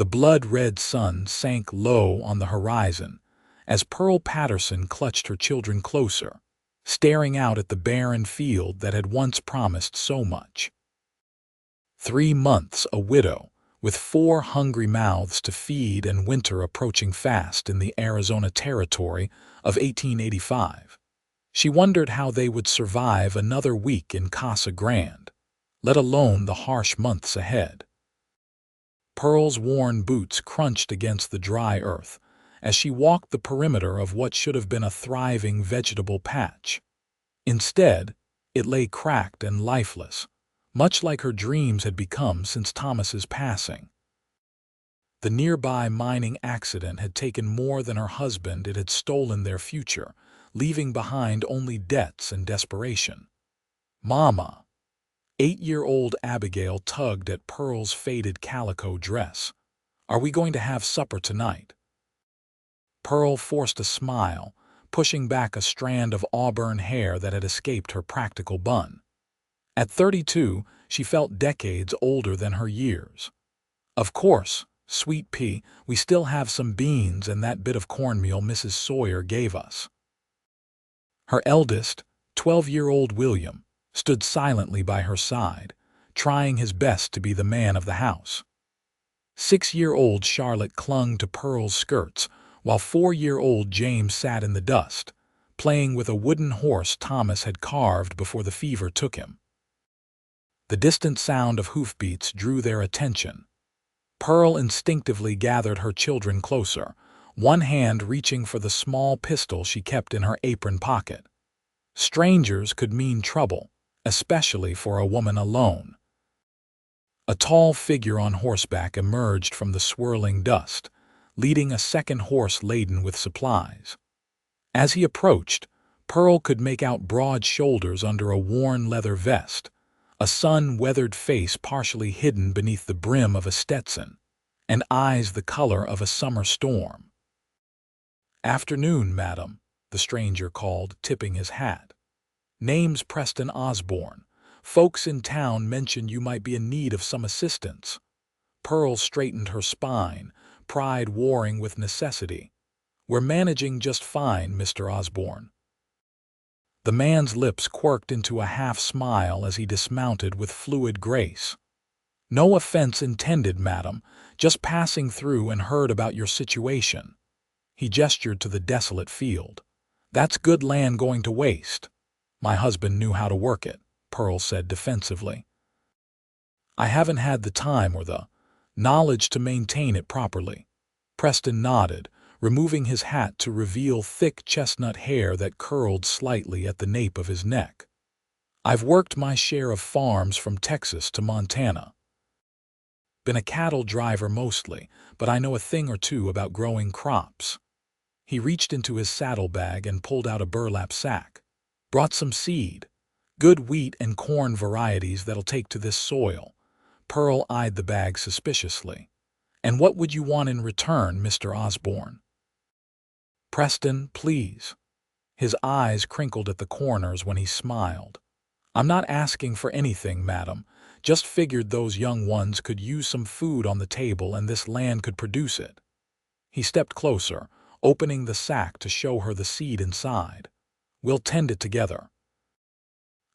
The blood-red sun sank low on the horizon as Pearl Patterson clutched her children closer, staring out at the barren field that had once promised so much. 3 months a widow, with 4 hungry mouths to feed and winter approaching fast in the Arizona territory of 1885. She wondered how they would survive another week in Casa Grande, let alone the harsh months ahead. Pearl's worn boots crunched against the dry earth as she walked the perimeter of what should have been a thriving vegetable patch. Instead, it lay cracked and lifeless, much like her dreams had become since Thomas's passing. The nearby mining accident had taken more than her husband; it had stolen their future, leaving behind only debts and desperation. "Mama." 8-year-old Abigail tugged at Pearl's faded calico dress. "Are we going to have supper tonight?" Pearl forced a smile, pushing back a strand of auburn hair that had escaped her practical bun. At 32, she felt decades older than her years. "Of course, sweet pea, we still have some beans and that bit of cornmeal Mrs. Sawyer gave us." Her eldest, 12-year-old William, stood silently by her side, trying his best to be the man of the house. 6-year-old Charlotte clung to Pearl's skirts, while 4-year-old James sat in the dust, playing with a wooden horse Thomas had carved before the fever took him. The distant sound of hoofbeats drew their attention. Pearl instinctively gathered her children closer, one hand reaching for the small pistol she kept in her apron pocket. Strangers could mean trouble, especially for a woman alone. A tall figure on horseback emerged from the swirling dust, leading a second horse laden with supplies. As he approached, Pearl could make out broad shoulders under a worn leather vest, a sun-weathered face partially hidden beneath the brim of a Stetson, and eyes the color of a summer storm. "Afternoon, madam," the stranger called, tipping his hat. "Name's Preston Osborne. Folks in town mentioned you might be in need of some assistance." Pearl straightened her spine, pride warring with necessity. "We're managing just fine, Mr. Osborne." The man's lips quirked into a half-smile as he dismounted with fluid grace. "No offense intended, madam, just passing through and heard about your situation." He gestured to the desolate field. "That's good land going to waste." "My husband knew how to work it," Pearl said defensively. "I haven't had the time or the knowledge to maintain it properly." Preston nodded, removing his hat to reveal thick chestnut hair that curled slightly at the nape of his neck. "I've worked my share of farms from Texas to Montana. Been a cattle driver mostly, but I know a thing or two about growing crops." He reached into his saddlebag and pulled out a burlap sack. "Brought some seed. Good wheat and corn varieties that'll take to this soil." Pearl eyed the bag suspiciously. "And what would you want in return, Mr. Osborne?" "Preston, please." His eyes crinkled at the corners when he smiled. "I'm not asking for anything, madam. Just figured those young ones could use some food on the table and this land could produce it." He stepped closer, opening the sack to show her the seed inside. "We'll tend it together.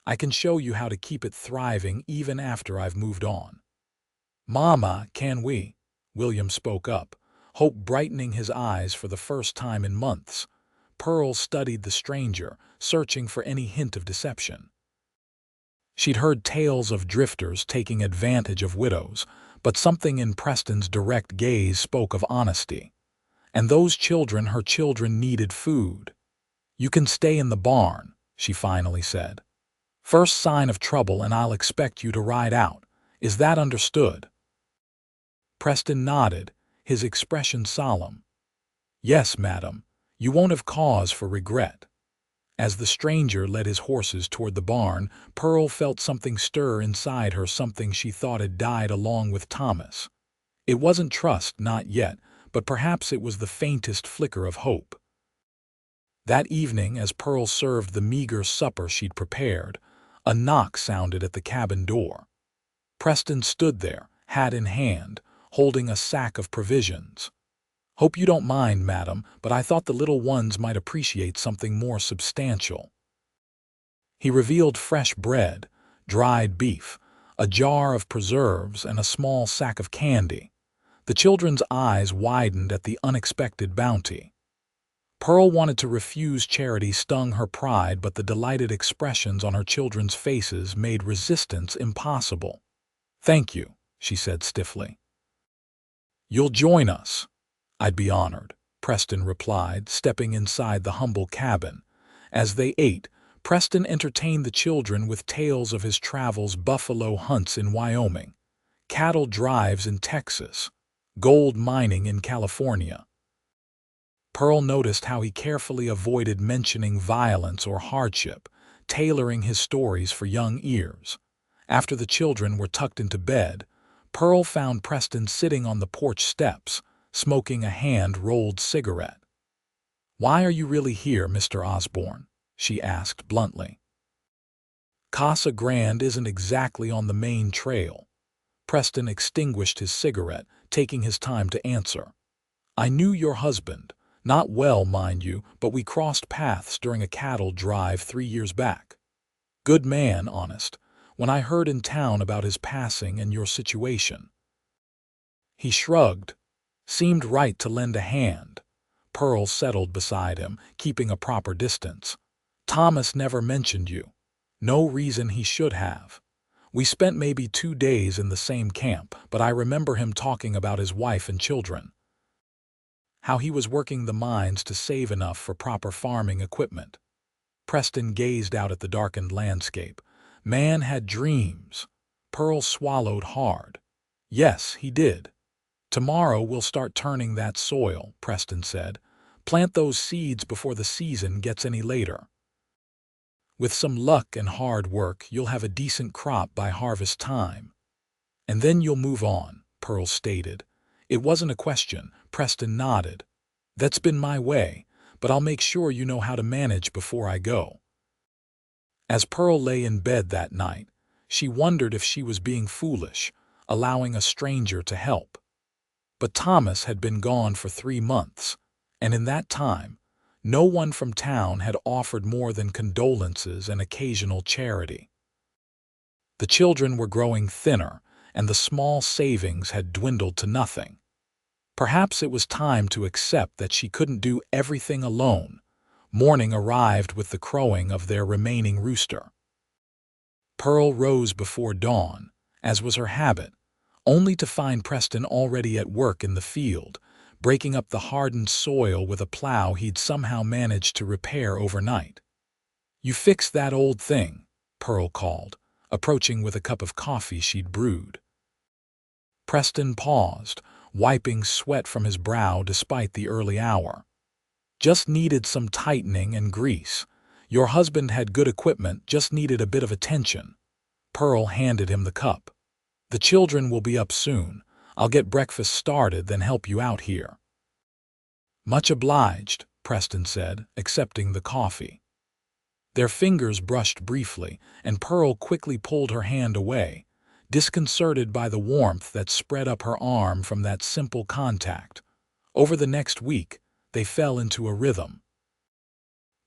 I can show you how to keep it thriving even after I've moved on." "Mama, can we?" William spoke up, hope brightening his eyes for the first time in months. Pearl studied the stranger, searching for any hint of deception. She'd heard tales of drifters taking advantage of widows, but something in Preston's direct gaze spoke of honesty. And those children, her children, needed food. "You can stay in the barn," she finally said. "First sign of trouble and I'll expect you to ride out. Is that understood?" Preston nodded, his expression solemn. "Yes, madam. You won't have cause for regret." As the stranger led his horses toward the barn, Pearl felt something stir inside her, something she thought had died along with Thomas. It wasn't trust, not yet, but perhaps it was the faintest flicker of hope. That evening, as Pearl served the meager supper she'd prepared, a knock sounded at the cabin door. Preston stood there, hat in hand, holding a sack of provisions. "Hope you don't mind, madam, but I thought the little ones might appreciate something more substantial." He revealed fresh bread, dried beef, a jar of preserves, and a small sack of candy. The children's eyes widened at the unexpected bounty. Pearl wanted to refuse charity stung her pride, but the delighted expressions on her children's faces made resistance impossible. "Thank you," she said stiffly. "You'll join us?" "I'd be honored," Preston replied, stepping inside the humble cabin. As they ate, Preston entertained the children with tales of his travels: buffalo hunts in Wyoming, cattle drives in Texas, gold mining in California. Pearl noticed how he carefully avoided mentioning violence or hardship, tailoring his stories for young ears. After the children were tucked into bed, Pearl found Preston sitting on the porch steps, smoking a hand-rolled cigarette. "Why are you really here, Mr. Osborne?" she asked bluntly. "Casa Grande isn't exactly on the main trail." Preston extinguished his cigarette, taking his time to answer. "I knew your husband. Not well, mind you, but we crossed paths during a cattle drive 3 years back. Good man, honest, when I heard in town about his passing and your situation." He shrugged. "Seemed right to lend a hand." Pearl settled beside him, keeping a proper distance. "Thomas never mentioned you. No reason he should have. We spent maybe 2 days in the same camp, but I remember him talking about his wife and children. How he was working the mines to save enough for proper farming equipment." Preston gazed out at the darkened landscape. Man had dreams. Pearl swallowed hard. "Yes, he did. Tomorrow we'll start turning that soil," Preston said. "Plant those seeds before the season gets any later. With some luck and hard work, you'll have a decent crop by harvest time. And then you'll move on," Pearl stated. It wasn't a question. Preston nodded. "That's been my way, but I'll make sure you know how to manage before I go." As Pearl lay in bed that night, she wondered if she was being foolish, allowing a stranger to help. But Thomas had been gone for 3 months, and in that time, no one from town had offered more than condolences and occasional charity. The children were growing thinner, and the small savings had dwindled to nothing. Perhaps it was time to accept that she couldn't do everything alone. Morning arrived with the crowing of their remaining rooster. Pearl rose before dawn, as was her habit, only to find Preston already at work in the field, breaking up the hardened soil with a plow he'd somehow managed to repair overnight. "You fixed that old thing," Pearl called, approaching with a cup of coffee she'd brewed. Preston paused, wiping sweat from his brow despite the early hour. "Just needed some tightening and grease. Your husband had good equipment, just needed a bit of attention." Pearl handed him the cup. "The children will be up soon. I'll get breakfast started, then help you out here." "Much obliged," Preston said, accepting the coffee. Their fingers brushed briefly, and Pearl quickly pulled her hand away, disconcerted by the warmth that spread up her arm from that simple contact. Over the next week, they fell into a rhythm.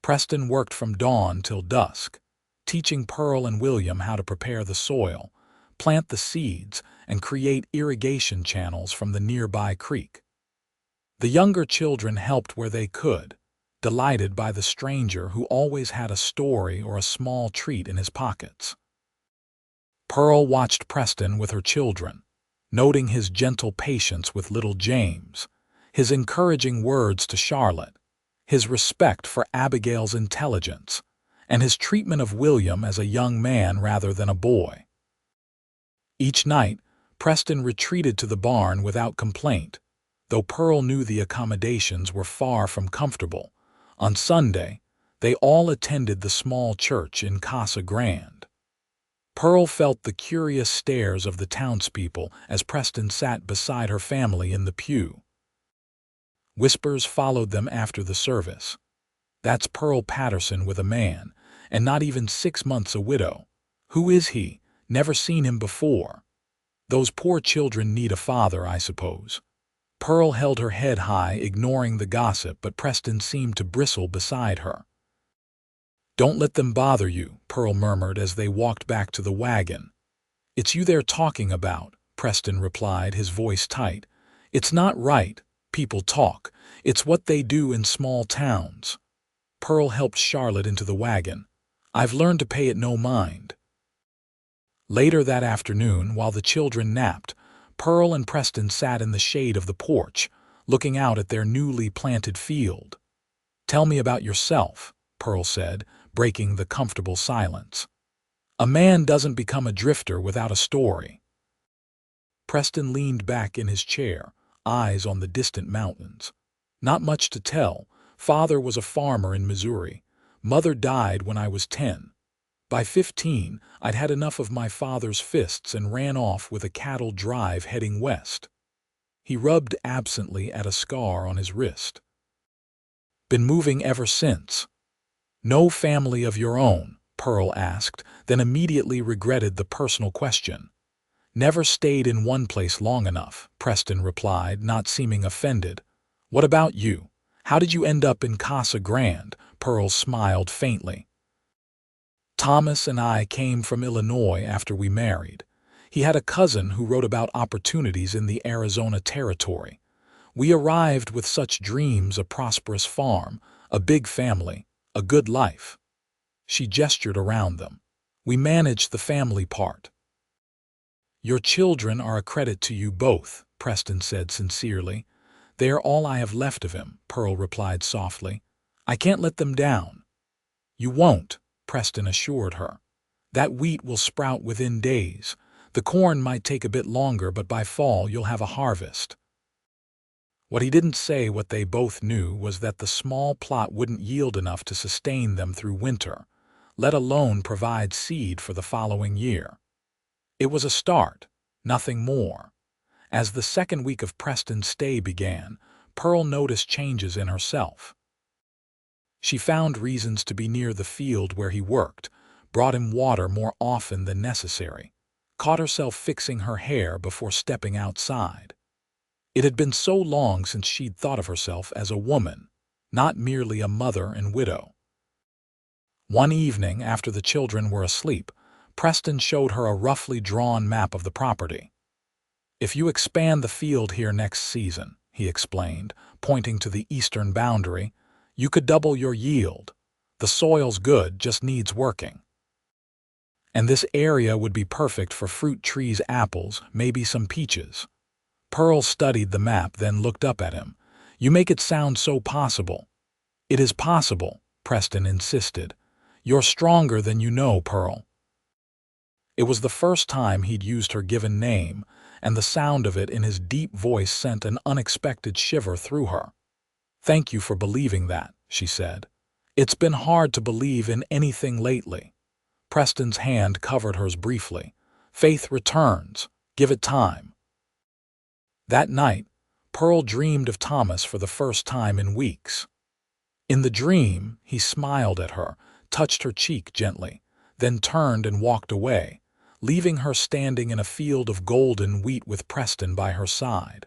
Preston worked from dawn till dusk, teaching Pearl and William how to prepare the soil, plant the seeds, and create irrigation channels from the nearby creek. The younger children helped where they could, delighted by the stranger who always had a story or a small treat in his pockets. Pearl watched Preston with her children, noting his gentle patience with little James, his encouraging words to Charlotte, his respect for Abigail's intelligence, and his treatment of William as a young man rather than a boy. Each night, Preston retreated to the barn without complaint, though Pearl knew the accommodations were far from comfortable. On Sunday, they all attended the small church in Casa Grande. Pearl felt the curious stares of the townspeople as Preston sat beside her family in the pew. Whispers followed them after the service. "That's Pearl Patterson with a man, and not even 6 months a widow. Who is he? Never seen him before." Those poor children need a father, I suppose. Pearl held her head high, ignoring the gossip, but Preston seemed to bristle beside her. Don't let them bother you, Pearl murmured as they walked back to the wagon. It's you they're talking about, Preston replied, his voice tight. It's not right. People talk. It's what they do in small towns. Pearl helped Charlotte into the wagon. I've learned to pay it no mind. Later that afternoon, while the children napped, Pearl and Preston sat in the shade of the porch, looking out at their newly planted field. Tell me about yourself, Pearl said, breaking the comfortable silence. A man doesn't become a drifter without a story. Preston leaned back in his chair, eyes on the distant mountains. Not much to tell. Father was a farmer in Missouri. Mother died when I was 10. By 15, I'd had enough of my father's fists and ran off with a cattle drive heading west. He rubbed absently at a scar on his wrist. Been moving ever since. No family of your own? Pearl asked, then immediately regretted the personal question. Never stayed in one place long enough, Preston replied, not seeming offended. What about you? How did you end up in Casa Grande? Pearl smiled faintly. Thomas and I came from Illinois after we married. He had a cousin who wrote about opportunities in the Arizona territory. We arrived with such dreams, a prosperous farm, a big family, a good life. She gestured around them. We managed the family part. Your children are a credit to you both, Preston said sincerely. They are all I have left of him, Pearl replied softly. I can't let them down. You won't, Preston assured her. That wheat will sprout within days. The corn might take a bit longer, but by fall you'll have a harvest. What he didn't say, what they both knew, was that the small plot wouldn't yield enough to sustain them through winter, let alone provide seed for the following year. It was a start, nothing more. As the second week of Preston's stay began, Pearl noticed changes in herself. She found reasons to be near the field where he worked, brought him water more often than necessary, caught herself fixing her hair before stepping outside. It had been so long since she'd thought of herself as a woman, not merely a mother and widow. One evening, after the children were asleep, Preston showed her a roughly drawn map of the property. If you expand the field here next season, he explained, pointing to the eastern boundary, you could double your yield. The soil's good, just needs working. And this area would be perfect for fruit trees, apples, maybe some peaches. Pearl studied the map, then looked up at him. You make it sound so possible. It is possible, Preston insisted. You're stronger than you know, Pearl. It was the first time he'd used her given name, and the sound of it in his deep voice sent an unexpected shiver through her. Thank you for believing that, she said. It's been hard to believe in anything lately. Preston's hand covered hers briefly. Faith returns. Give it time. That night, Pearl dreamed of Thomas for the first time in weeks. In the dream, he smiled at her, touched her cheek gently, then turned and walked away, leaving her standing in a field of golden wheat with Preston by her side.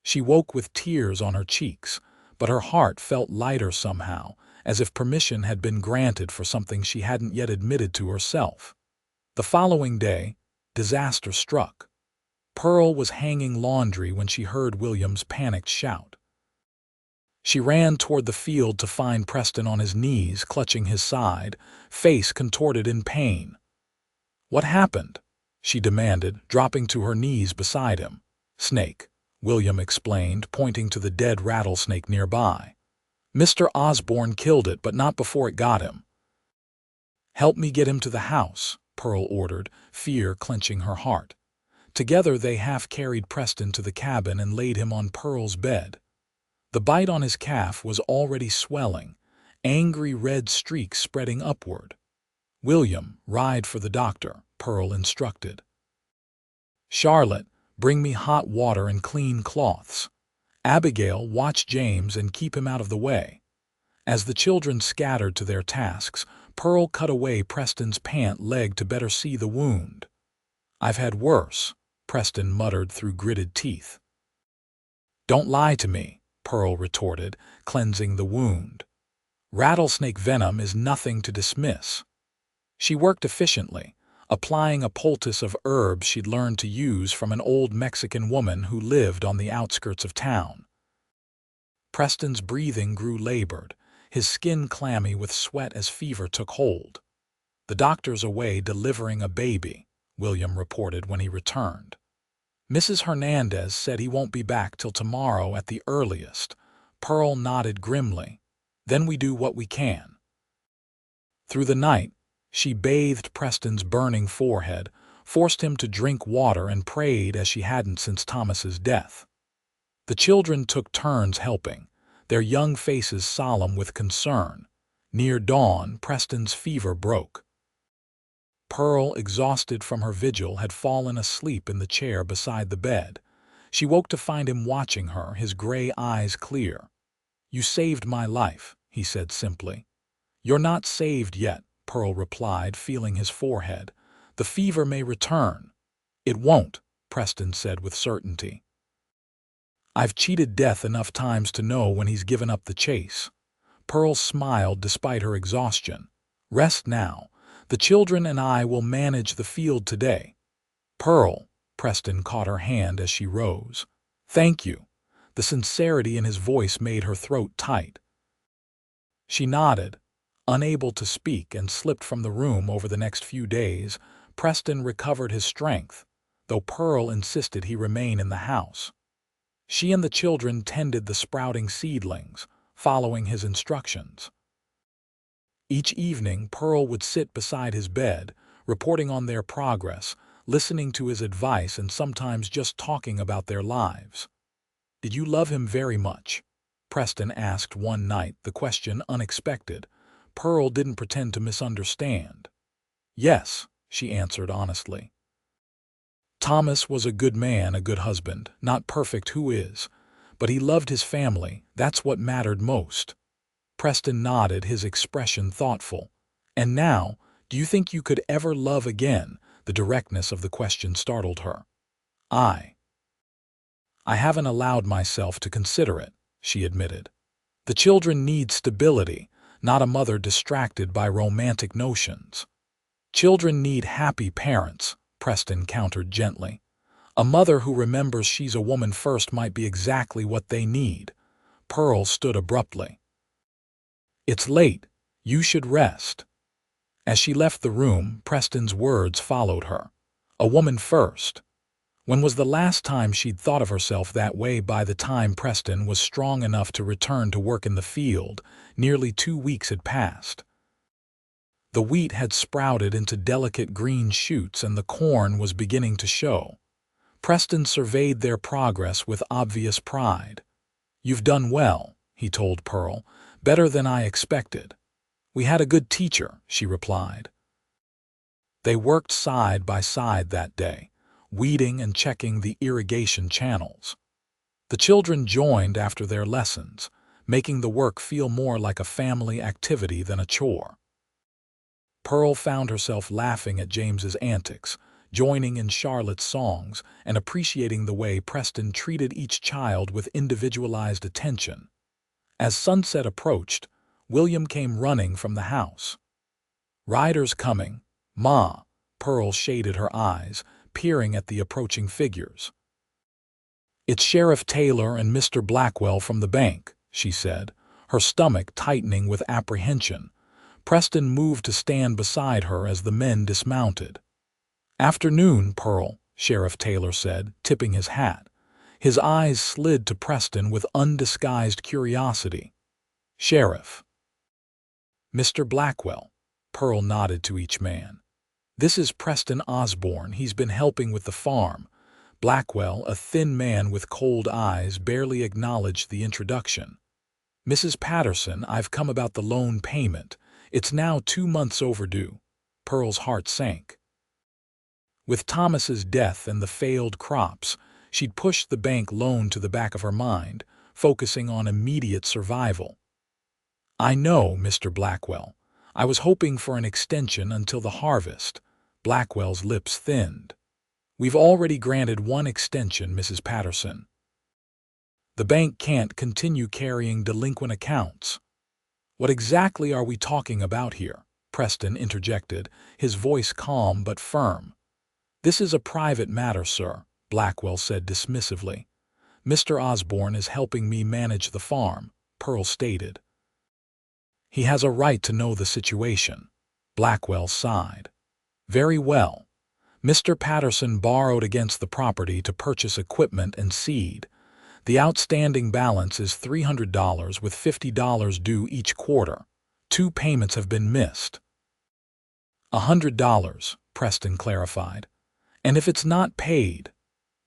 She woke with tears on her cheeks, but her heart felt lighter somehow, as if permission had been granted for something she hadn't yet admitted to herself. The following day, disaster struck. Pearl was hanging laundry when she heard William's panicked shout. She ran toward the field to find Preston on his knees, clutching his side, face contorted in pain. What happened? She demanded, dropping to her knees beside him. Snake, William explained, pointing to the dead rattlesnake nearby. Mr. Osborne killed it, but not before it got him. Help me get him to the house, Pearl ordered, fear clenching her heart. Together they half-carried Preston to the cabin and laid him on Pearl's bed. The bite on his calf was already swelling, angry red streaks spreading upward. William, ride for the doctor, Pearl instructed. Charlotte, bring me hot water and clean cloths. Abigail, watch James and keep him out of the way. As the children scattered to their tasks, Pearl cut away Preston's pant leg to better see the wound. "I've had worse," Preston muttered through gritted teeth. "Don't lie to me," Pearl retorted, cleansing the wound. "Rattlesnake venom is nothing to dismiss." She worked efficiently, applying a poultice of herbs she'd learned to use from an old Mexican woman who lived on the outskirts of town. Preston's breathing grew labored, his skin clammy with sweat as fever took hold. "The doctor's away delivering a baby," William reported when he returned. "Mrs. Hernandez said he won't be back till tomorrow at the earliest." Pearl nodded grimly. "Then we do what we can." Through the night, she bathed Preston's burning forehead, forced him to drink water, and prayed as she hadn't since Thomas's death. The children took turns helping, their young faces solemn with concern. Near dawn, Preston's fever broke. Pearl, exhausted from her vigil, had fallen asleep in the chair beside the bed. She woke to find him watching her, his gray eyes clear. "You saved my life," he said simply. "You're not saved yet," Pearl replied, feeling his forehead. "The fever may return." "It won't," Preston said with certainty. "I've cheated death enough times to know when he's given up the chase." Pearl smiled despite her exhaustion. "Rest now. The children and I will manage the field today." "Pearl," Preston caught her hand as she rose. "Thank you." The sincerity in his voice made her throat tight. She nodded, unable to speak, and slipped from the room. Over the next few days, Preston recovered his strength, though Pearl insisted he remain in the house. She and the children tended the sprouting seedlings, following his instructions. Each evening, Pearl would sit beside his bed, reporting on their progress, listening to his advice, and sometimes just talking about their lives. "Did you love him very much?" Preston asked one night, the question unexpected. Pearl didn't pretend to misunderstand. "Yes," she answered honestly. "Thomas was a good man, a good husband, not perfect, who is? But he loved his family, that's what mattered most." Preston nodded, his expression thoughtful. "And now, do you think you could ever love again?" The directness of the question startled her. I haven't allowed myself to consider it," she admitted. "The children need stability, not a mother distracted by romantic notions." "Children need happy parents," Preston countered gently. "A mother who remembers she's a woman first might be exactly what they need." Pearl stood abruptly. "It's late. You should rest." As she left the room, Preston's words followed her. A woman first. When was the last time she'd thought of herself that way? By the time Preston was strong enough to return to work in the field, nearly 2 weeks had passed. The wheat had sprouted into delicate green shoots, and the corn was beginning to show. Preston surveyed their progress with obvious pride. "You've done well," he told Pearl, "better than I expected." "We had a good teacher," she replied. They worked side by side that day, weeding and checking the irrigation channels. The children joined after their lessons, making the work feel more like a family activity than a chore. Pearl found herself laughing at James's antics, joining in Charlotte's songs, and appreciating the way Preston treated each child with individualized attention. As sunset approached, William came running from the house. "Riders coming, Ma." Pearl shaded her eyes, peering at the approaching figures. "It's Sheriff Taylor and Mr. Blackwell from the bank," she said, her stomach tightening with apprehension. Preston moved to stand beside her as the men dismounted. "Afternoon, Pearl," Sheriff Taylor said, tipping his hat. His eyes slid to Preston with undisguised curiosity. "Sheriff." "Mr. Blackwell." Pearl nodded to each man. "This is Preston Osborne. He's been helping with the farm." Blackwell, a thin man with cold eyes, barely acknowledged the introduction. "Mrs. Patterson, I've come about the loan payment. It's now 2 months overdue." Pearl's heart sank. With Thomas's death and the failed crops, she'd pushed the bank loan to the back of her mind, focusing on immediate survival. "I know, Mr. Blackwell. I was hoping for an extension until the harvest." Blackwell's lips thinned. We've already granted one extension, Mrs. Patterson. The bank can't continue carrying delinquent accounts. What exactly are we talking about here? Preston interjected, his voice calm but firm. This is a private matter, sir, Blackwell said dismissively. Mr. Osborne is helping me manage the farm, Pearl stated. He has a right to know the situation. Blackwell sighed. Very well. Mr. Patterson borrowed against the property to purchase equipment and seed. The outstanding balance is $300 with $50 due each quarter. 2 payments have been missed. $100, Preston clarified. And if it's not paid,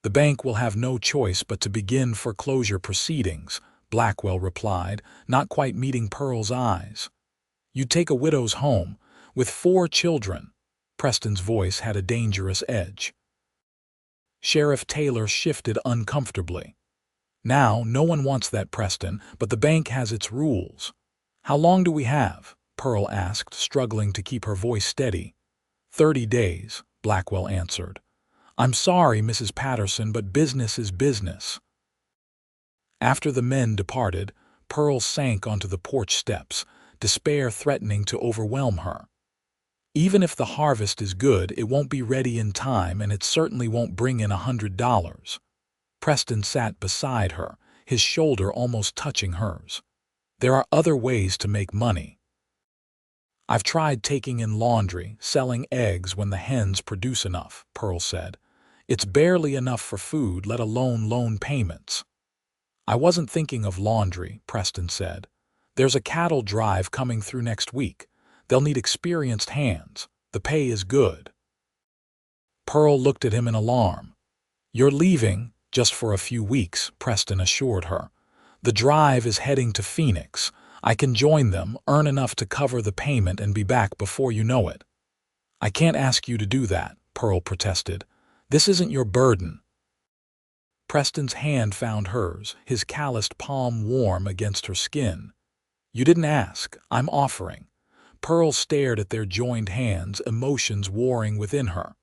the bank will have no choice but to begin foreclosure proceedings, Blackwell replied, not quite meeting Pearl's eyes. You'd take a widow's home, with 4 children. Preston's voice had a dangerous edge. Sheriff Taylor shifted uncomfortably. Now, no one wants that, Preston, but the bank has its rules. How long do we have? Pearl asked, struggling to keep her voice steady. 30 days, Blackwell answered. I'm sorry, Mrs. Patterson, but business is business. After the men departed, Pearl sank onto the porch steps, despair threatening to overwhelm her. Even if the harvest is good, it won't be ready in time, and it certainly won't bring in $100. Preston sat beside her, his shoulder almost touching hers. There are other ways to make money. I've tried taking in laundry, selling eggs when the hens produce enough, Pearl said. It's barely enough for food, let alone loan payments. I wasn't thinking of laundry, Preston said. There's a cattle drive coming through next week. They'll need experienced hands. The pay is good. Pearl looked at him in alarm. You're leaving just for a few weeks, Preston assured her. The drive is heading to Phoenix. I can join them, earn enough to cover the payment, and be back before you know it. I can't ask you to do that, Pearl protested. This isn't your burden. Preston's hand found hers, his calloused palm warm against her skin. You didn't ask. I'm offering. Pearl stared at their joined hands, emotions warring within her.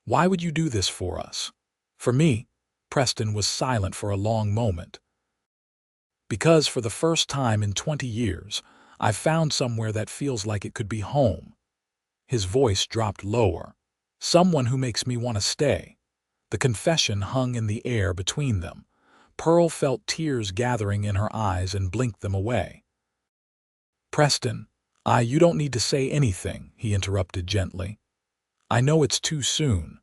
Why would you do this for us? For me? Preston was silent for a long moment. Because for the first time in 20 years, I've found somewhere that feels like it could be home. His voice dropped lower. Someone who makes me want to stay. The confession hung in the air between them. Pearl felt tears gathering in her eyes and blinked them away. Preston, you don't need to say anything, he interrupted gently. I know it's too soon.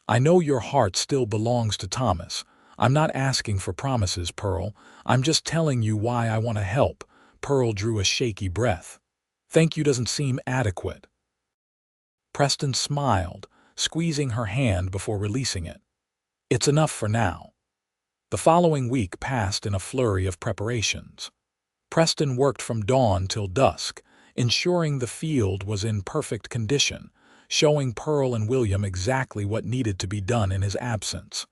I know your heart still belongs to Thomas. I'm not asking for promises, Pearl. I'm just telling you why I want to help. Pearl drew a shaky breath. Thank you doesn't seem adequate. Preston smiled, squeezing her hand before releasing it. It's enough for now. The following week passed in a flurry of preparations. Preston worked from dawn till dusk, ensuring the field was in perfect condition, showing Pearl and William exactly what needed to be done in his absence.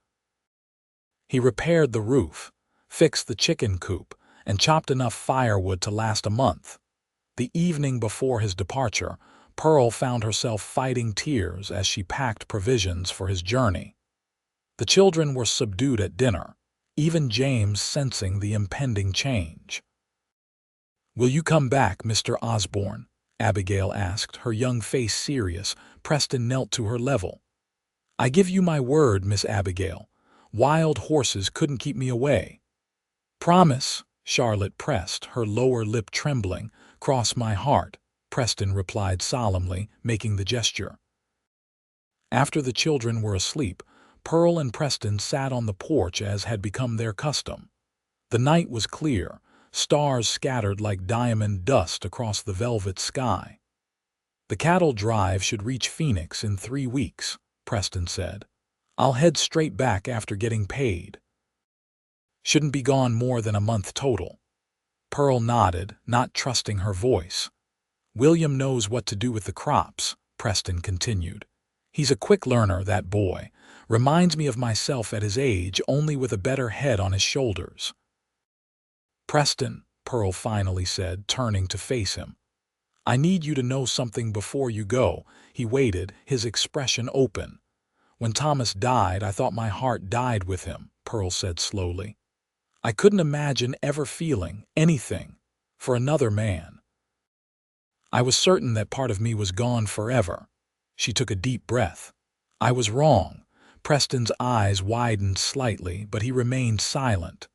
He repaired the roof, fixed the chicken coop, and chopped enough firewood to last a month. The evening before his departure, Pearl found herself fighting tears as she packed provisions for his journey. The children were subdued at dinner, even James sensing the impending change. Will you come back, Mr. Osborne? Abigail asked, her young face serious. Preston knelt to her level. I give you my word, Miss Abigail. Wild horses couldn't keep me away. Promise, Charlotte pressed, her lower lip trembling. Cross my heart, Preston replied solemnly, making the gesture. After the children were asleep, Pearl and Preston sat on the porch as had become their custom. The night was clear, stars scattered like diamond dust across the velvet sky. The cattle drive should reach Phoenix in 3 weeks, Preston said. I'll head straight back after getting paid. Shouldn't be gone more than a month total. Pearl nodded, not trusting her voice. William knows what to do with the crops, Preston continued. He's a quick learner, that boy. Reminds me of myself at his age, only with a better head on his shoulders. Preston, Pearl finally said, turning to face him. I need you to know something before you go. He waited, his expression open. When Thomas died, I thought my heart died with him, Pearl said slowly. I couldn't imagine ever feeling anything for another man. I was certain that part of me was gone forever. She took a deep breath. I was wrong. Preston's eyes widened slightly, but he remained silent.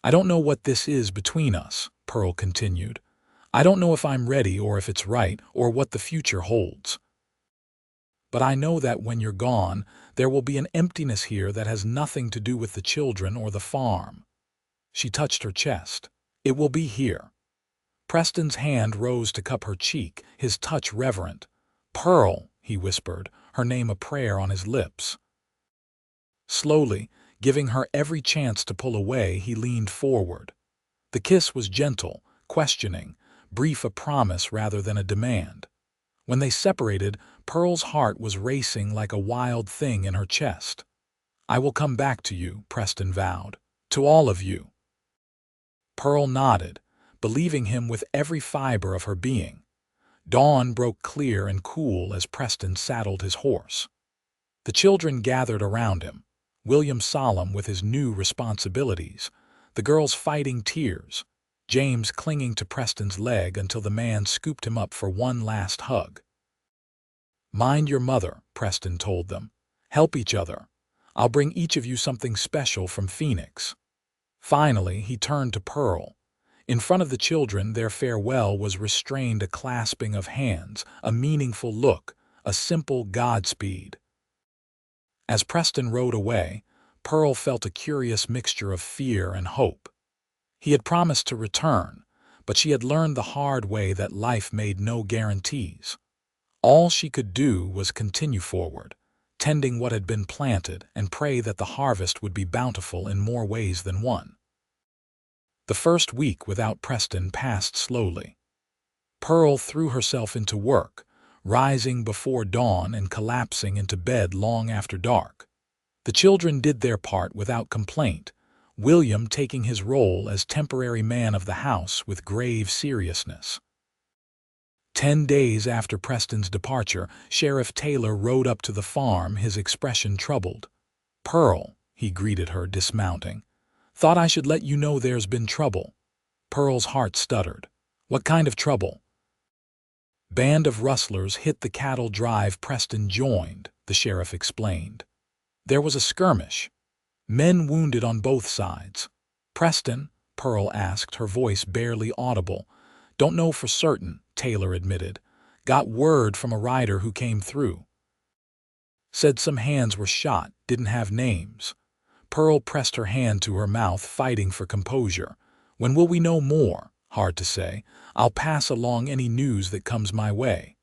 I don't know what this is between us, Pearl continued. I don't know if I'm ready or if it's right or what the future holds. But I know that when you're gone, there will be an emptiness here that has nothing to do with the children or the farm. She touched her chest. It will be here. Preston's hand rose to cup her cheek, his touch reverent. Pearl, he whispered, her name a prayer on his lips. Slowly, giving her every chance to pull away, he leaned forward. The kiss was gentle, questioning, brief, a promise rather than a demand. When they separated, Pearl's heart was racing like a wild thing in her chest. I will come back to you, Preston vowed. To all of you. Pearl nodded, believing him with every fiber of her being. Dawn broke clear and cool as Preston saddled his horse. The children gathered around him, William solemn with his new responsibilities, the girls fighting tears, James clinging to Preston's leg until the man scooped him up for one last hug. Mind your mother, Preston told them. Help each other. I'll bring each of you something special from Phoenix. Finally, he turned to Pearl. In front of the children, their farewell was restrained, a clasping of hands, a meaningful look, a simple Godspeed. As Preston rode away, Pearl felt a curious mixture of fear and hope. He had promised to return, but she had learned the hard way that life made no guarantees. All she could do was continue forward, tending what had been planted and pray that the harvest would be bountiful in more ways than one. The first week without Preston passed slowly. Pearl threw herself into work, rising before dawn and collapsing into bed long after dark. The children did their part without complaint, William taking his role as temporary man of the house with grave seriousness. 10 days after Preston's departure, Sheriff Taylor rode up to the farm, his expression troubled. Pearl, he greeted her, dismounting. Thought I should let you know there's been trouble. Pearl's heart stuttered. What kind of trouble? Band of rustlers hit the cattle drive Preston joined, the sheriff explained. There was a skirmish. Men wounded on both sides. Preston? Pearl asked, her voice barely audible. Don't know for certain, Taylor admitted. Got word from a rider who came through. Said some hands were shot, didn't have names. Pearl pressed her hand to her mouth, fighting for composure. When will we know more? Hard to say. I'll pass along any news that comes my way.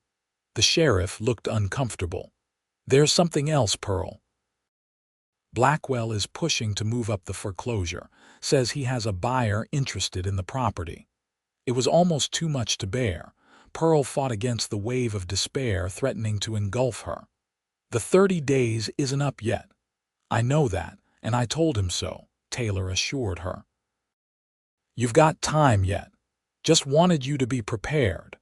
The sheriff looked uncomfortable. There's something else, Pearl. Blackwell is pushing to move up the foreclosure, says he has a buyer interested in the property. It was almost too much to bear. Pearl fought against the wave of despair threatening to engulf her. The 30 days isn't up yet. I know that, and I told him so, Taylor assured her. You've got time yet. Just wanted you to be prepared.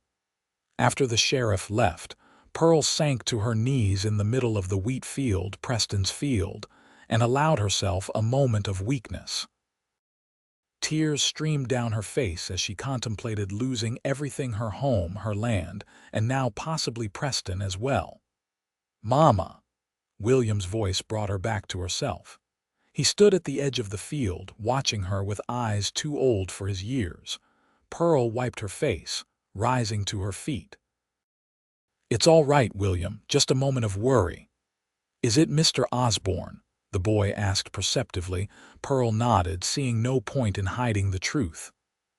After the sheriff left, Pearl sank to her knees in the middle of the wheat field, Preston's field, and allowed herself a moment of weakness. Tears streamed down her face as she contemplated losing everything, her home, her land, and now possibly Preston as well. Mama! William's voice brought her back to herself. He stood at the edge of the field, watching her with eyes too old for his years. Pearl wiped her face, rising to her feet. It's all right, William, just a moment of worry. Is it Mr. Osborne? The boy asked perceptively. Pearl nodded, seeing no point in hiding the truth.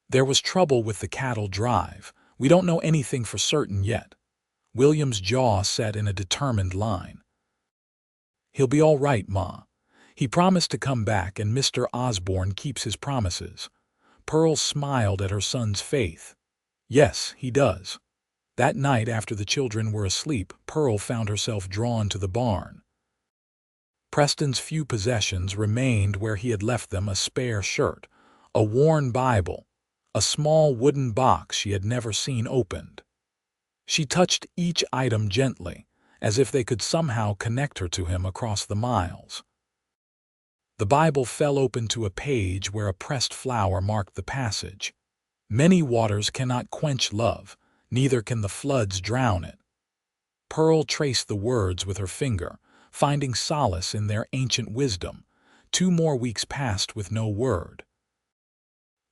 There was trouble with the cattle drive. We don't know anything for certain yet. William's jaw set in a determined line. He'll be all right, Ma. He promised to come back, and Mr. Osborne keeps his promises. Pearl smiled at her son's faith. Yes, he does. That night, after the children were asleep, Pearl found herself drawn to the barn. Preston's few possessions remained where he had left them: a spare shirt, a worn Bible, a small wooden box she had never seen opened. She touched each item gently, as if they could somehow connect her to him across the miles. The Bible fell open to a page where a pressed flower marked the passage. Many waters cannot quench love, neither can the floods drown it. Pearl traced the words with her finger, finding solace in their ancient wisdom. 2 more weeks passed with no word.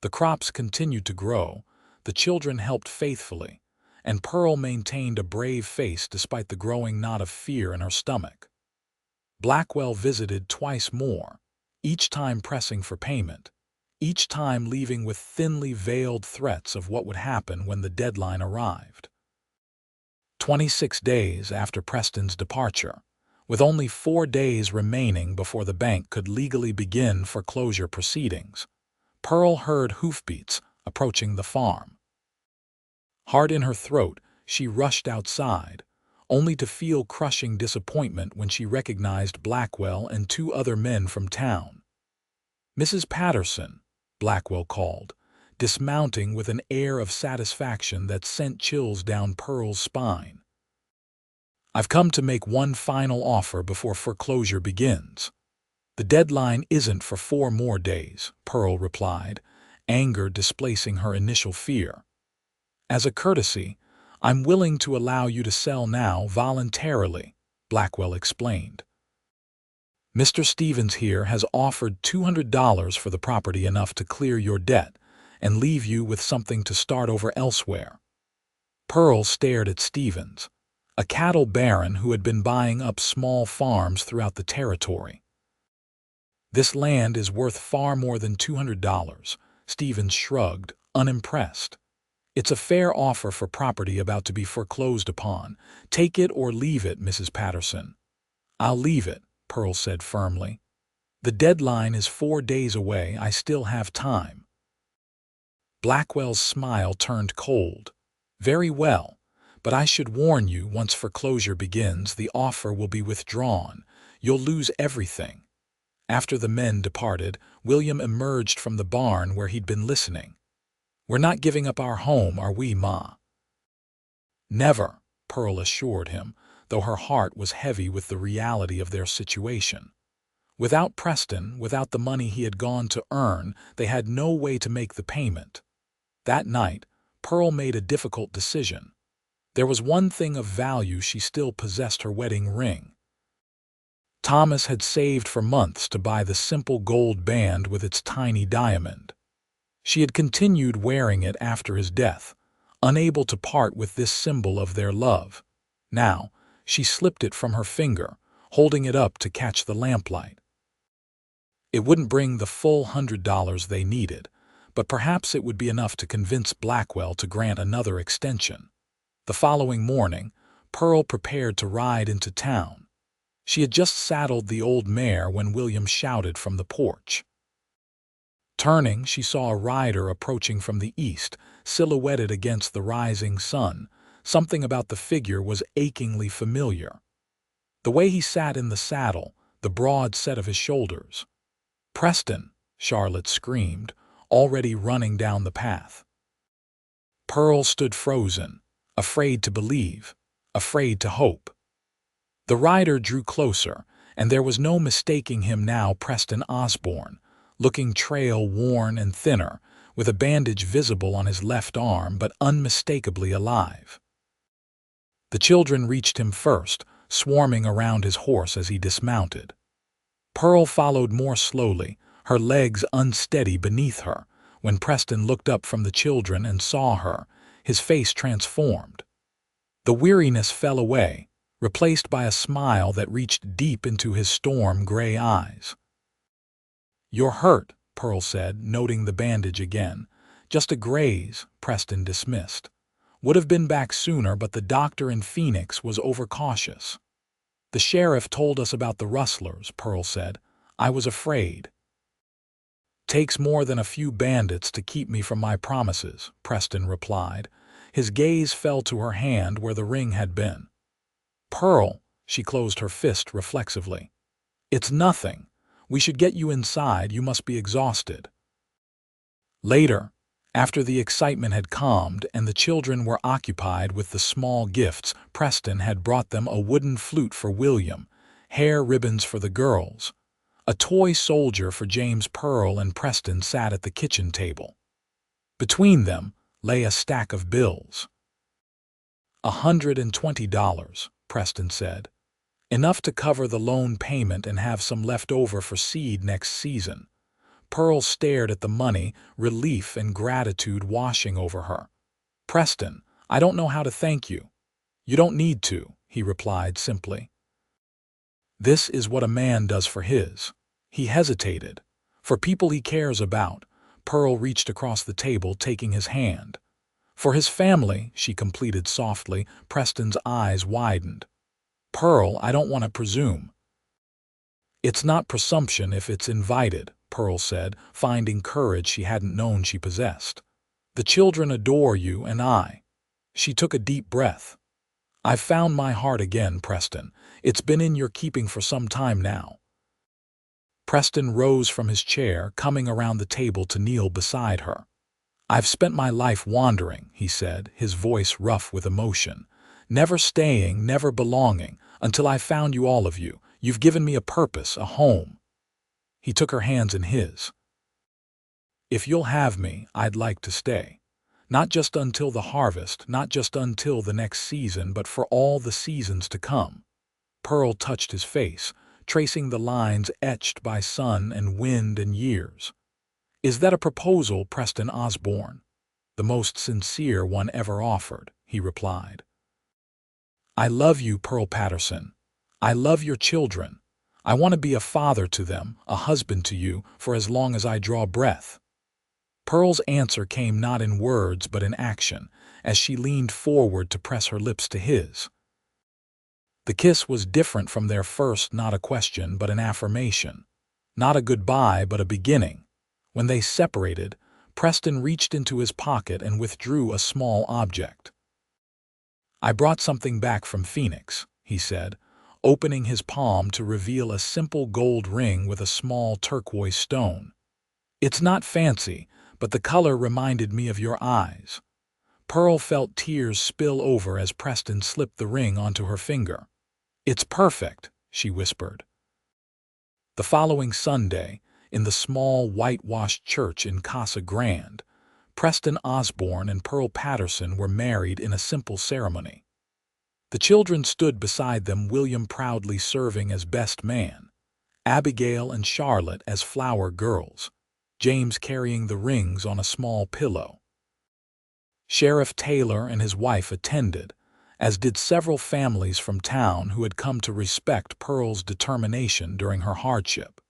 The crops continued to grow, the children helped faithfully, and Pearl maintained a brave face despite the growing knot of fear in her stomach. Blackwell visited twice more, each time pressing for payment, each time leaving with thinly veiled threats of what would happen when the deadline arrived. 26 days after Preston's departure, with only 4 days remaining before the bank could legally begin foreclosure proceedings, Pearl heard hoofbeats approaching the farm. Heart in her throat, she rushed outside, only to feel crushing disappointment when she recognized Blackwell and 2 other men from town. "Mrs. Patterson," Blackwell called, dismounting with an air of satisfaction that sent chills down Pearl's spine. "I've come to make one final offer before foreclosure begins." "The deadline isn't for 4 more days," Pearl replied, anger displacing her initial fear. "As a courtesy, I'm willing to allow you to sell now voluntarily," Blackwell explained. "Mr. Stevens here has offered $200 for the property, enough to clear your debt and leave you with something to start over elsewhere." Pearl stared at Stevens, a cattle baron who had been buying up small farms throughout the territory. "This land is worth far more than $200, Stevens shrugged, unimpressed. "It's a fair offer for property about to be foreclosed upon. Take it or leave it, Mrs. Patterson." "I'll leave it," Pearl said firmly. "The deadline is 4 days away. I still have time." Blackwell's smile turned cold. "Very well, but I should warn you, once foreclosure begins, the offer will be withdrawn. You'll lose everything." After the men departed, William emerged from the barn where he'd been listening. "We're not giving up our home, are we, Ma?" "Never," Pearl assured him, though her heart was heavy with the reality of their situation. Without Preston, without the money he had gone to earn, they had no way to make the payment. That night, Pearl made a difficult decision. There was one thing of value she still possessed: her wedding ring. Thomas had saved for months to buy the simple gold band with its tiny diamond. She had continued wearing it after his death, unable to part with this symbol of their love. Now, she slipped it from her finger, holding it up to catch the lamplight. It wouldn't bring the full $100 they needed, but perhaps it would be enough to convince Blackwell to grant another extension. The following morning, Pearl prepared to ride into town. She had just saddled the old mare when William shouted from the porch. Turning, she saw a rider approaching from the east, silhouetted against the rising sun. Something about the figure was achingly familiar. The way he sat in the saddle, the broad set of his shoulders. "Preston!" Charlotte screamed, already running down the path. Pearl stood frozen, afraid to believe, afraid to hope. The rider drew closer, and there was no mistaking him now. Preston Osborne, looking trail-worn and thinner, with a bandage visible on his left arm, but unmistakably alive. The children reached him first, swarming around his horse as he dismounted. Pearl followed more slowly, her legs unsteady beneath her. When Preston looked up from the children and saw her, his face transformed. The weariness fell away, replaced by a smile that reached deep into his storm-gray eyes. "You're hurt," Pearl said, noting the bandage again. "Just a graze," Preston dismissed. "Would have been back sooner, but the doctor in Phoenix was overcautious." "The sheriff told us about the rustlers," Pearl said. "I was afraid." "Takes more than a few bandits to keep me from my promises," Preston replied. His gaze fell to her hand where the ring had been. "Pearl," she closed her fist reflexively. "It's nothing. We should get you inside. You must be exhausted." Later, After the excitement had calmed and the children were occupied with the small gifts, Preston had brought them a wooden flute for William, hair ribbons for the girls. A toy soldier for James. Pearl and Preston sat at the kitchen table. Between them lay a stack of bills. $120, Preston said. Enough to cover the loan payment and have some left over for seed next season. Pearl stared at the money, relief and gratitude washing over her. Preston, I don't know how to thank you. You don't need to, he replied simply. This is what a man does for his. He hesitated. For people he cares about. Pearl reached across the table, taking his hand. For his family, she completed softly. Preston's eyes widened. Pearl, I don't want to presume. It's not presumption if it's invited, Pearl said, finding courage she hadn't known she possessed. The children adore you and I. She took a deep breath. I've found my heart again, Preston. It's been in your keeping for some time now. Preston rose from his chair, coming around the table to kneel beside her. I've spent my life wandering, he said, his voice rough with emotion. Never staying, never belonging, until I found you, all of you. You've given me a purpose, a home. He took her hands in his. If you'll have me, I'd like to stay. Not just until the harvest, not just until the next season, but for all the seasons to come. Pearl touched his face, tracing the lines etched by sun and wind and years. Is that a proposal, Preston Osborne? The most sincere one ever offered, he replied. I love you, Pearl Patterson. I love your children. I want to be a father to them, a husband to you, for as long as I draw breath. Pearl's answer came not in words but in action, as she leaned forward to press her lips to his. The kiss was different from their first, not a question but an affirmation. Not a goodbye but a beginning. When they separated, Preston reached into his pocket and withdrew a small object. I brought something back from Phoenix, he said, opening his palm to reveal a simple gold ring with a small turquoise stone. It's not fancy, but the color reminded me of your eyes. Pearl felt tears spill over as Preston slipped the ring onto her finger. It's perfect, she whispered. The following Sunday, in the small whitewashed church in Casa Grande, Preston Osborne and Pearl Patterson were married in a simple ceremony. The children stood beside them, William proudly serving as best man, Abigail and Charlotte as flower girls, James carrying the rings on a small pillow. Sheriff Taylor and his wife attended, as did several families from town who had come to respect Pearl's determination during her hardship.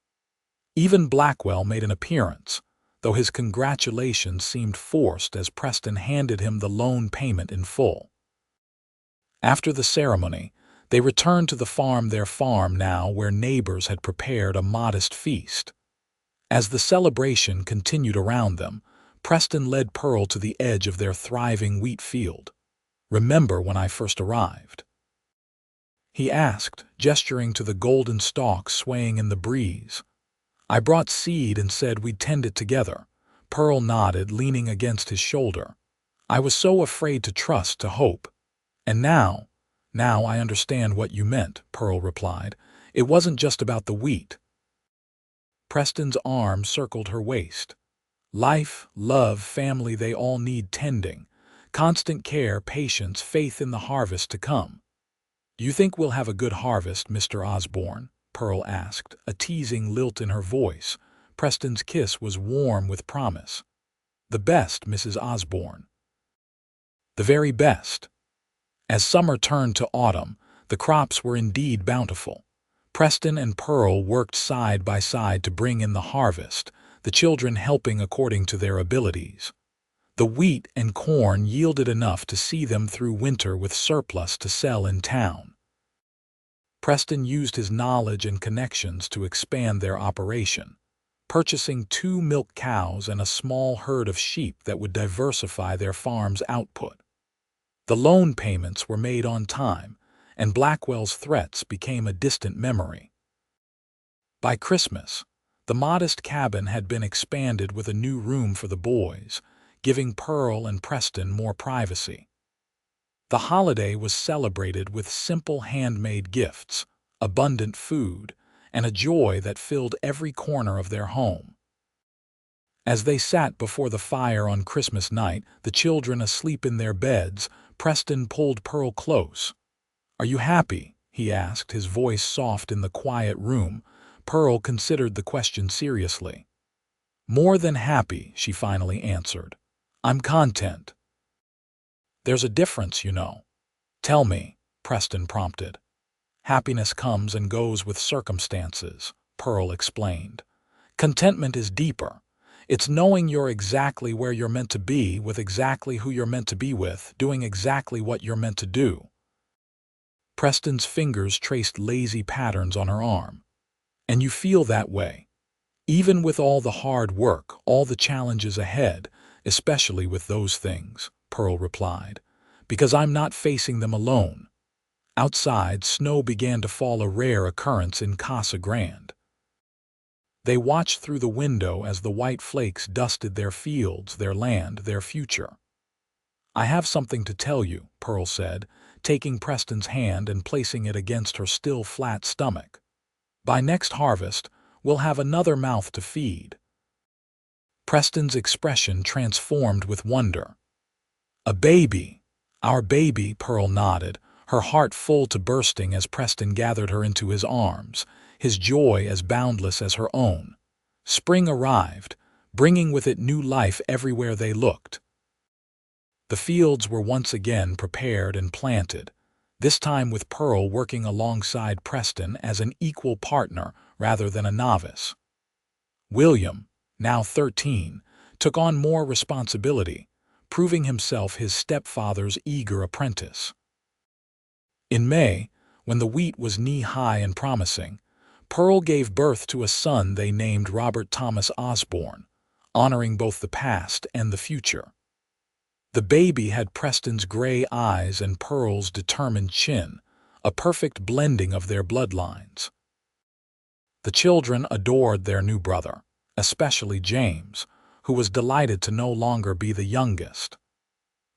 Even Blackwell made an appearance, though his congratulations seemed forced as Preston handed him the loan payment in full. After the ceremony, they returned to the farm, their farm now, where neighbors had prepared a modest feast. As the celebration continued around them, Preston led Pearl to the edge of their thriving wheat field. Remember when I first arrived? He asked, gesturing to the golden stalks swaying in the breeze. I brought seed and said we'd tend it together. Pearl nodded, leaning against his shoulder. I was so afraid to trust, to hope. And now I understand what you meant, Pearl replied. It wasn't just about the wheat. Preston's arm circled her waist. Life, love, family, they all need tending. Constant care, patience, faith in the harvest to come. Do you think we'll have a good harvest, Mr. Osborne? Pearl asked, a teasing lilt in her voice. Preston's kiss was warm with promise. The best, Mrs. Osborne. The very best. As summer turned to autumn, the crops were indeed bountiful. Preston and Pearl worked side by side to bring in the harvest, the children helping according to their abilities. The wheat and corn yielded enough to see them through winter with surplus to sell in town. Preston used his knowledge and connections to expand their operation, purchasing 2 milk cows and a small herd of sheep that would diversify their farm's output. The loan payments were made on time, and Blackwell's threats became a distant memory. By Christmas, the modest cabin had been expanded with a new room for the boys, giving Pearl and Preston more privacy. The holiday was celebrated with simple handmade gifts, abundant food, and a joy that filled every corner of their home. As they sat before the fire on Christmas night, the children asleep in their beds, Preston pulled Pearl close. "Are you happy?" he asked, his voice soft in the quiet room. Pearl considered the question seriously. "More than happy," she finally answered. "I'm content." "There's a difference, you know." "Tell me," Preston prompted. "Happiness comes and goes with circumstances," Pearl explained. "Contentment is deeper. It's knowing you're exactly where you're meant to be, with exactly who you're meant to be with, doing exactly what you're meant to do." Preston's fingers traced lazy patterns on her arm. "And you feel that way, even with all the hard work, all the challenges ahead, especially with those things," Pearl replied, "because I'm not facing them alone." Outside, snow began to fall, a rare occurrence in Casa Grande. They watched through the window as the white flakes dusted their fields, their land, their future. "I have something to tell you," Pearl said, taking Preston's hand and placing it against her still flat stomach. "By next harvest, we'll have another mouth to feed." Preston's expression transformed with wonder. "A baby! Our baby," Pearl nodded, her heart full to bursting as Preston gathered her into his arms, his joy as boundless as her own. Spring arrived, bringing with it new life everywhere they looked. The fields were once again prepared and planted, this time with Pearl working alongside Preston as an equal partner rather than a novice. William, now 13, took on more responsibility, proving himself his stepfather's eager apprentice. In May, when the wheat was knee-high and promising, Pearl gave birth to a son they named Robert Thomas Osborne, honoring both the past and the future. The baby had Preston's gray eyes and Pearl's determined chin, a perfect blending of their bloodlines. The children adored their new brother, especially James, who was delighted to no longer be the youngest.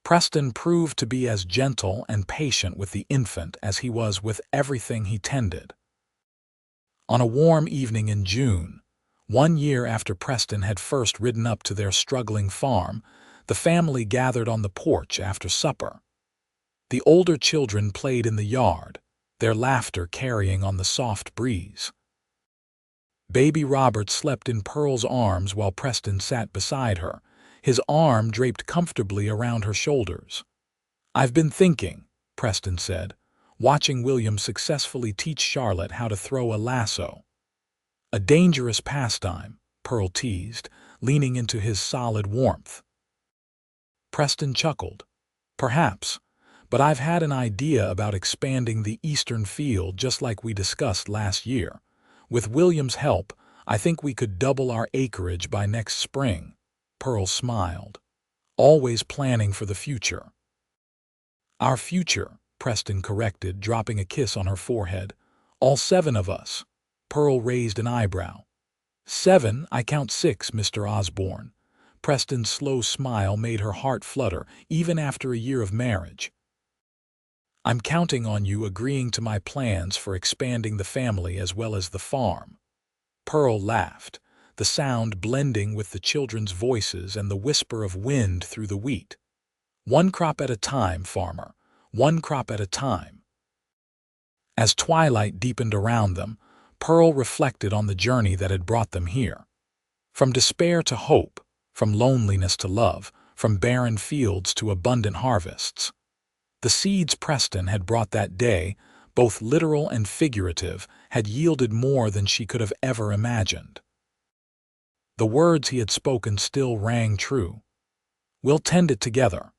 Preston proved to be as gentle and patient with the infant as he was with everything he tended. On a warm evening in June, 1 year after Preston had first ridden up to their struggling farm, the family gathered on the porch after supper. The older children played in the yard, their laughter carrying on the soft breeze. Baby Robert slept in Pearl's arms while Preston sat beside her, his arm draped comfortably around her shoulders. "I've been thinking," Preston said, watching William successfully teach Charlotte how to throw a lasso. "A dangerous pastime," Pearl teased, leaning into his solid warmth. Preston chuckled. "Perhaps, but I've had an idea about expanding the eastern field just like we discussed last year. With William's help, I think we could double our acreage by next spring." Pearl smiled. "Always planning for the future." "Our future," Preston corrected, dropping a kiss on her forehead. "All 7 of us." Pearl raised an eyebrow. "7? I count 6, Mr. Osborne." Preston's slow smile made her heart flutter, even after a year of marriage. "I'm counting on you agreeing to my plans for expanding the family as well as the farm." Pearl laughed, the sound blending with the children's voices and the whisper of wind through the wheat. "One crop at a time, farmer, one crop at a time." As twilight deepened around them, Pearl reflected on the journey that had brought them here. From despair to hope, from loneliness to love, from barren fields to abundant harvests. The seeds Preston had brought that day, both literal and figurative, had yielded more than she could have ever imagined. The words he had spoken still rang true. "We'll tend it together."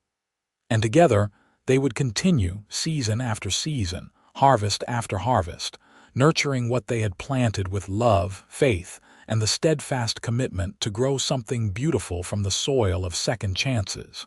And together, they would continue, season after season, harvest after harvest, nurturing what they had planted with love, faith, and the steadfast commitment to grow something beautiful from the soil of second chances.